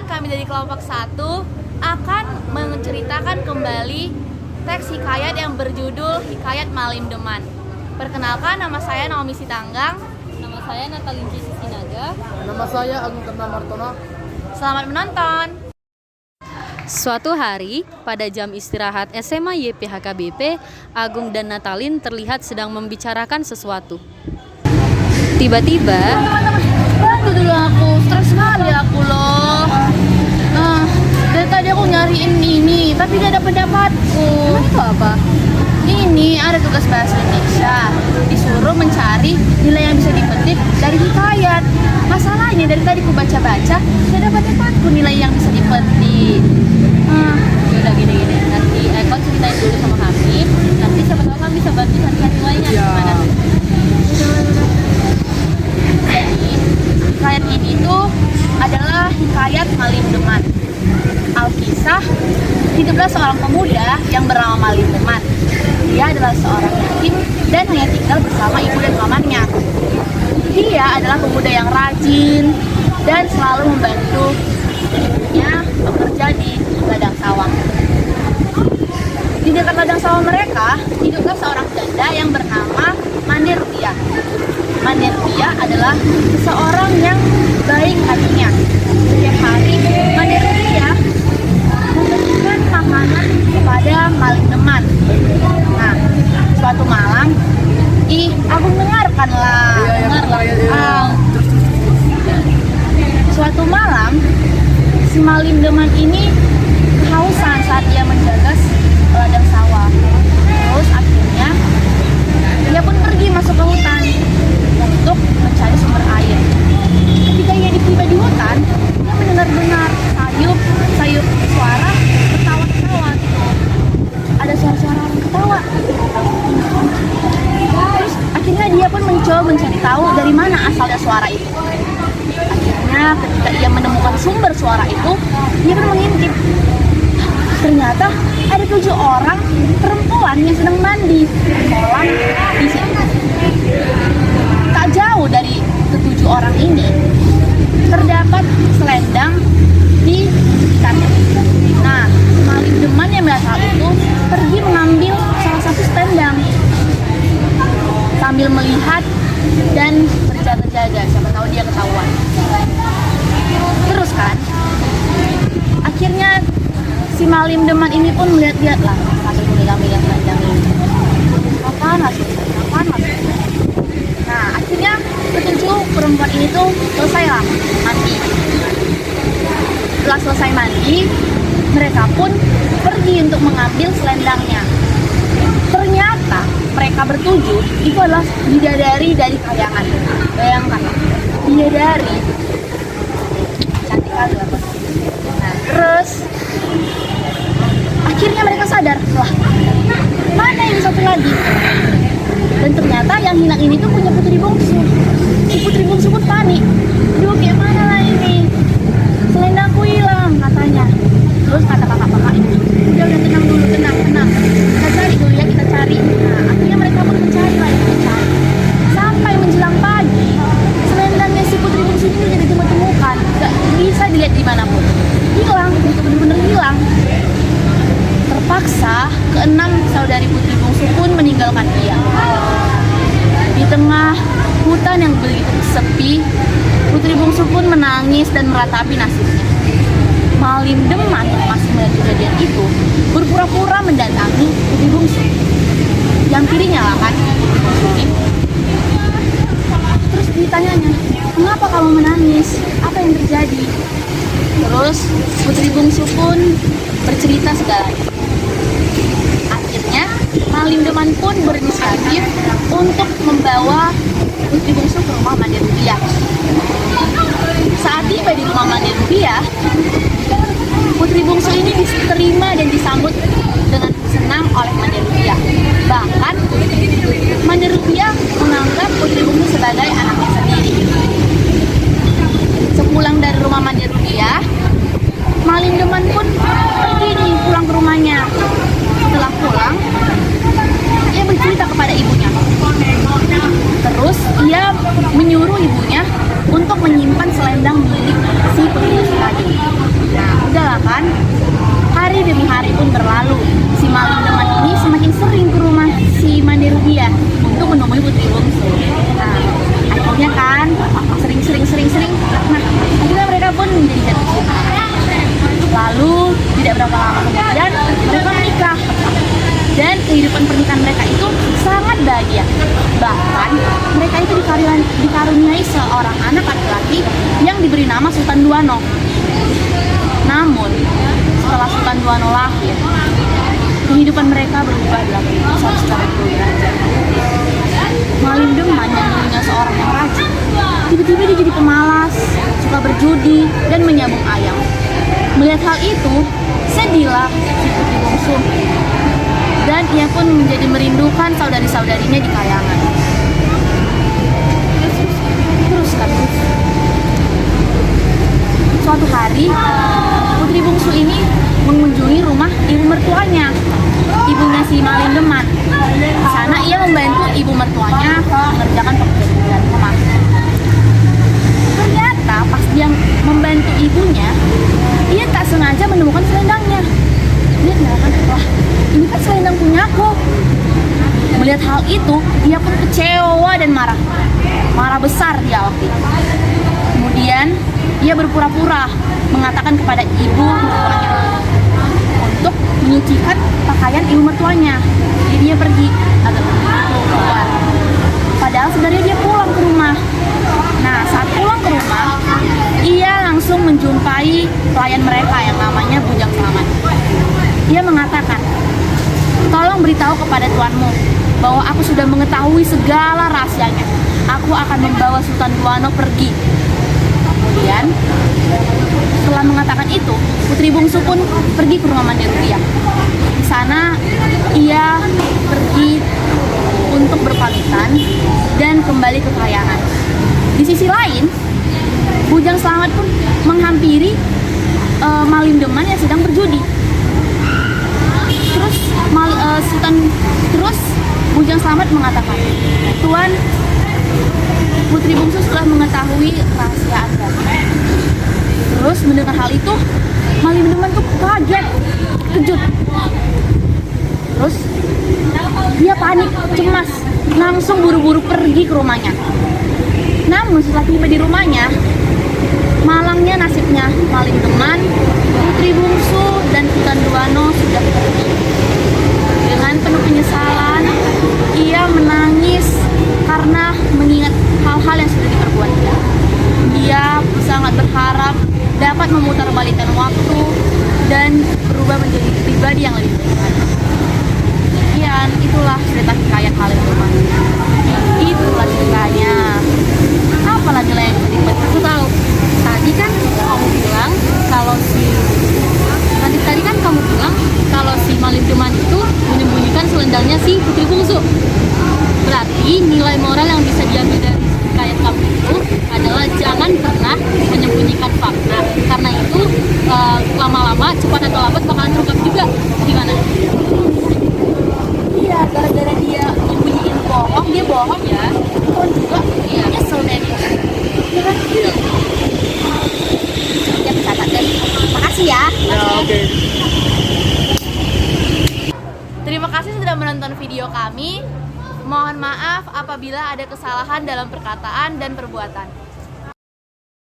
teman-teman, kami dari kelompok 1 akan menceritakan kembali teks hikayat yang berjudul Hikayat Malim Deman. Perkenalkan, nama saya Naomi Sitanggang. Nama saya Natalin Sinaga. Nama saya Agung Kena Martona. Selamat menonton. Suatu hari, pada jam istirahat SMA YPHKBP, Agung dan Natalin terlihat sedang membicarakan sesuatu. Tiba-tiba, Bantu dulu aku, stres sekali aku loh. Dari tadi aku nyariin ini, tapi gak dapet dapatku. emang itu apa? Ini ada tugas bahasa Indonesia, disuruh mencari nilai yang bisa dipetik dari hikayat. Masalahnya dari tadi ku baca-baca, gak dapatku nilai yang bisa dipetik. Yaudah gini-gini, nanti Eko ceritain dulu sama kami. Nanti siapa tahu kami bisa bantu cari nilainya. Gimana? Jadi, hikayat ini tuh adalah hikayat Malim Deman. Alkisah, hiduplah seorang pemuda yang bernama Malim Deman. Dia adalah seorang yatim dan hanya tinggal bersama ibu dan pamannya. Dia adalah pemuda yang rajin dan selalu membantu ibunya bekerja di ladang sawah. Di dekat ladang sawah mereka, hiduplah seorang janda yang bernama Mande Rupiah. Mande Rupiah adalah seseorang yang baik hatinya. Setiap hari, Mande Rupiah memberikan makanan kepada Malim Deman. Nah, suatu malam, aku dengarkanlah. Suatu malam, si Malim Deman ini kehausan saat dia menjaga ladang sawah. Terus akhirnya dia pun pergi masuk ke hutan untuk mencari sumber air. Ketika ia tiba di hutan, dia mendengar sayup suara ketawa-ketawa gitu. Ada suara-suara orang ketawa. Terus akhirnya dia pun mencoba mencari tahu dari mana asalnya suara itu. Akhirnya ketika ia menemukan sumber suara itu, dia pun mengintip. Ternyata ada 7 orang perempuan yang sedang mandi di kolam di situ. Tak jauh dari ke-7 orang ini terdapat selendang di ikannya. Nah, Malim Deman yang melihat hal itu pergi mengambil salah satu selendang sambil melihat dan berjaga-jaga, siapa tahu dia ketahuan. Terus kan, akhirnya si Malim Deman ini pun melihat-lihatlah sambil memegang selendang ini. Kapan hasilnya? Nah, akhirnya ke-7 perempuan ini tuh selesailah mandi. Setelah selesai mandi, mereka pun pergi untuk mengambil selendangnya. Ternyata mereka bertujuh itu adalah bidadari dari kayangan. Bayangkan, bidadari cantik kali lah. Nah, terus akhirnya mereka sadar, wah, mana yang satu lagi? Dan ternyata yang hilang ini tuh punya putri bungsu. Si putri bungsu pun panik. Duh, kayak mana lah ini? Selendangku hilang, katanya. Terus kata kakak-kakak ini, udah tenang dulu, tenang. Kita cari dulu ya, kita cari. Nah, akhirnya mereka pun mencari. Sampai menjelang pagi, selendangnya si putri bungsu ini tidak ditemukan. Gak bisa dilihat dimanapun. Hilang, bener-bener hilang. Terpaksa, ke-6 saudari putri bungsu pun meninggalkan dia. Di tengah hutan yang begitu sepi, putri bungsu pun menangis dan meratapi nasibnya. Malim Deman yang masih melihat kejadian itu berpura-pura mendatangi putri bungsu. Yang kirinya lah kan, terus ditanyanya, mengapa kamu menangis? Apa yang terjadi? Terus putri bungsu pun bercerita segalanya. Akhirnya Malim Deman pun berinisiatif untuk membawa putri bungsu ke rumah Mande Rupiah. Saat tiba di rumah Mande Rupiah, putri bungsu ini diterima dan disambut dengan senang oleh Mande Rupiah. Bahkan Mande Rupiah menganggap putri bungsu sebagai anaknya sendiri. Sepulang dari rumah Mande Rupiah, Malim Deman pun pergi nih pulang ke rumahnya. Setelah pulang, ia bercerita kepada ibunya. Terus ia menyuruh ibunya untuk menyimpan selendang milik si putri tadi. pun berlalu. Si maling deman ini semakin sering ke rumah si Manderugia untuk menemui putri bungsu. Nah, akhirnya kan sering. Nah, akhirnya mereka pun menjadi jatuh cinta. Lalu tidak berapa lama kemudian mereka menikah. Dan kehidupan pernikahan mereka itu sangat bahagia. Bahkan mereka itu dikaruniai seorang anak laki-laki yang diberi nama Sultan Duano. Namun setelah Sultan Duano lahir, kehidupan mereka berubah 180 derajat. Malim deman yang dulunya seorang yang rajin, tiba-tiba dia jadi pemalas, suka berjudi dan menyabung ayam. Melihat hal itu, sedihlah si putri bungsu. Dan ia pun menjadi merindukan saudari-saudarinya di kayangan. Terus. Suatu hari, putri bungsu ini mengunjungi rumah ibu mertuanya, ibunya si maling deman. Di sana ia membantu ibu mertuanya mengerjakan pekerjaan rumah. Ternyata pas dia membantu ibunya, ia tak sengaja menemukan selendangnya. Dia mengatakan, wah, ini kan selendang punyaku. Melihat hal itu, ia pun kecewa dan marah. Marah besar dia waktu itu. Kemudian, ia berpura-pura mengatakan kepada ibu mertuanya untuk menyucikan pakaian ibu mertuanya. Jadi dia pergi agak keluar. Padahal sebenarnya dia pulang ke rumah. Nah, saat pulang ke rumah, ia langsung menjumpai pelayan mereka yang namanya Bujang Selamat. Ia mengatakan, tolong beritahu kepada tuanmu bahwa aku sudah mengetahui segala rahasianya. Aku akan membawa Sultan Duano pergi. Kemudian, setelah mengatakan itu, putri bungsu pun pergi ke rumah Manderugia. Di sana, ia pergi untuk berpamitan dan kembali ke kayangan. Di sisi lain, Bujang Selamat pun menghampiri maling deman yang sedang berjudi. Terus Bujang Selamat mengatakan, Tuan, putri bungsu telah mengetahui rahasia Anda. Terus mendengar hal itu, maling deman tuh kaget, kejut. Terus dia panik, cemas, langsung buru-buru pergi ke rumahnya. Namun setelah tiba di rumahnya, malangnya nasibnya maling deman, putri bungsu dan Sultan Duano sudah pergi. Dengan penuh penyesalan, ia menangis karena mengingat hal-hal yang sudah diperbuatnya. Dia sangat berharap dapat memutarbalikkan waktu dan berubah menjadi pribadi yang lebih baik. Sekian, itulah cerita hikayat maling deman. Itulah ceritanya. Apa lagi yang sedikit? Aku tahu. Tadi kan kamu bilang kalau si maling deman itu menyembunyikan selendangnya si putri bungsu. Berarti nilai moral yang bisa diambil dari hikayat kamu itu adalah jangan pernah menyembunyikan fakta. Karena itu lama-lama cepat atau lambat bakalan terungkap juga. Gimana? Iya, gara-gara dia nyembunyiin bohong, dia bohong ya. Kan juga nyesel deh dia. Iya kan? Iya. Ya, catat deh. Makasih ya. Ya, oke. Terima kasih sudah menonton video kami. Mohon maaf apabila ada kesalahan dalam perkataan dan perbuatan.